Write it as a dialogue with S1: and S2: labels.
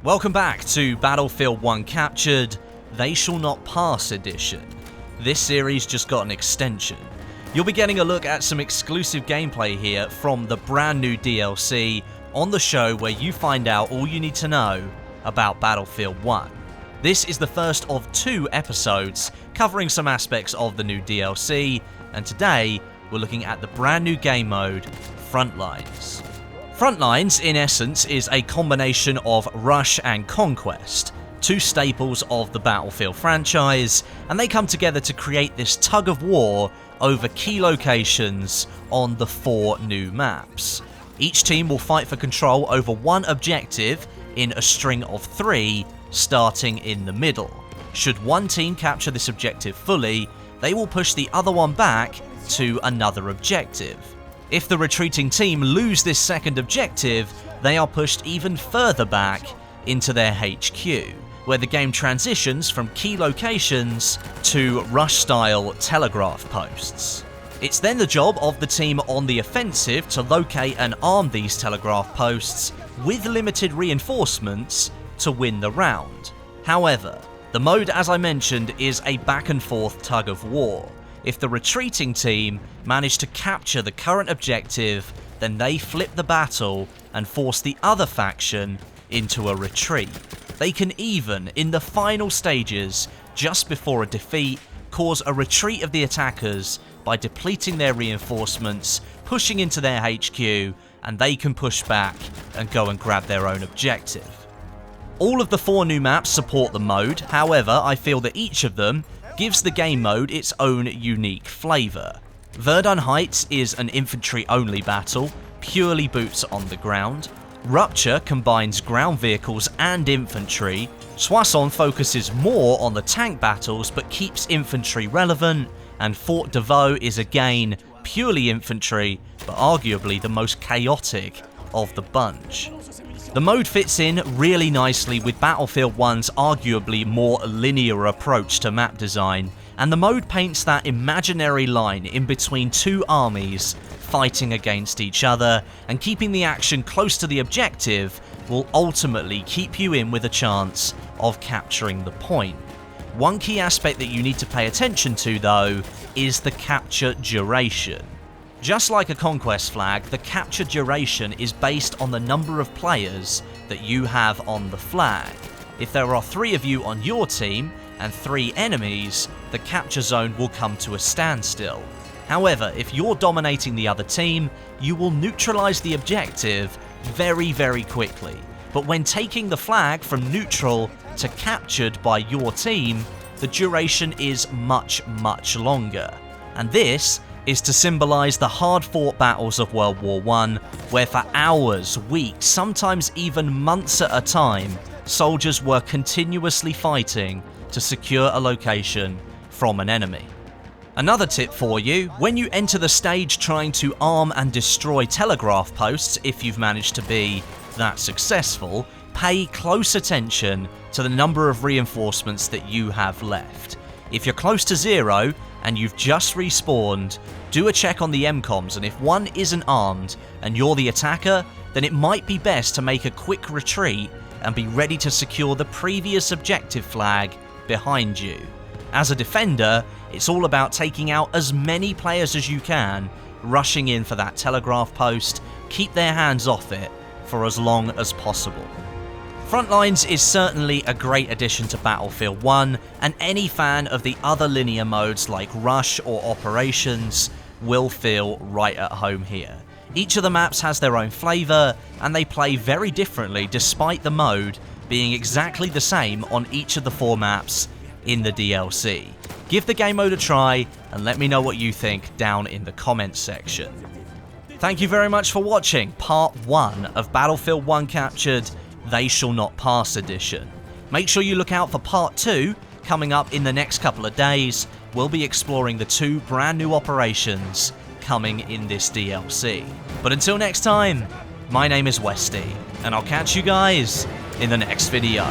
S1: Welcome back to Battlefield 1 Captured, They Shall Not Pass Edition. This series just got an extension. You'll be getting a look at some exclusive gameplay here from the brand new DLC on the show where you find out all you need to know about Battlefield 1. This is the first of 2 episodes covering some aspects of the new DLC, and today we're looking at the brand new game mode, Frontlines. Frontlines, in essence, is a combination of Rush and Conquest, 2 staples of the Battlefield franchise, and they come together to create this tug of war over key locations on the 4 new maps. Each team will fight for control over one objective in a string of 3, starting in the middle. Should one team capture this objective fully, they will push the other one back to another objective. If the retreating team lose this second objective, they are pushed even further back into their HQ, where the game transitions from key locations to rush-style telegraph posts. It's then the job of the team on the offensive to locate and arm these telegraph posts with limited reinforcements to win the round. However, the mode, as I mentioned, is a back-and-forth tug of war. If the retreating team manage to capture the current objective, then they flip the battle and force the other faction into a retreat. They can even, in the final stages, just before a defeat, cause a retreat of the attackers by depleting their reinforcements, pushing into their HQ, and they can push back and go and grab their own objective. All of the 4 new maps support the mode, however, I feel that each of them gives the game mode its own unique flavour. Verdun Heights is an infantry-only battle, purely boots on the ground. Rupture combines ground vehicles and infantry. Soissons focuses more on the tank battles but keeps infantry relevant. And Fort de Vaux is again purely infantry, but arguably the most chaotic of the bunch. The mode fits in really nicely with Battlefield 1's arguably more linear approach to map design, and the mode paints that imaginary line in between 2 armies fighting against each other, and keeping the action close to the objective will ultimately keep you in with a chance of capturing the point. One key aspect that you need to pay attention to, though, is the capture duration. Just like a conquest flag, the capture duration is based on the number of players that you have on the flag. If there are 3 of you on your team and 3 enemies, the capture zone will come to a standstill. However, if you're dominating the other team, you will neutralize the objective very, very quickly. But when taking the flag from neutral to captured by your team, the duration is much, much longer. And this is to symbolise the hard-fought battles of World War I, where for hours, weeks, sometimes even months at a time, soldiers were continuously fighting to secure a location from an enemy. Another tip for you, when you enter the stage trying to arm and destroy telegraph posts, if you've managed to be that successful, pay close attention to the number of reinforcements that you have left. If you're close to 0 and you've just respawned, do a check on the MCOMs, and if one isn't armed and you're the attacker, then it might be best to make a quick retreat and be ready to secure the previous objective flag behind you. As a defender, it's all about taking out as many players as you can, rushing in for that telegraph post, keep their hands off it for as long as possible. Frontlines is certainly a great addition to Battlefield 1, and any fan of the other linear modes like Rush or Operations will feel right at home here. Each of the maps has their own flavour, and they play very differently despite the mode being exactly the same on each of the 4 maps in the DLC. Give the game mode a try, and let me know what you think down in the comments section. Thank you very much for watching part 1 of Battlefield 1 Captured, They Shall Not Pass Edition. Make sure you look out for part 2 coming up in the next couple of days. We'll be exploring the 2 brand new operations coming in this DLC. But until next time, my name is Westie, and I'll catch you guys in the next video.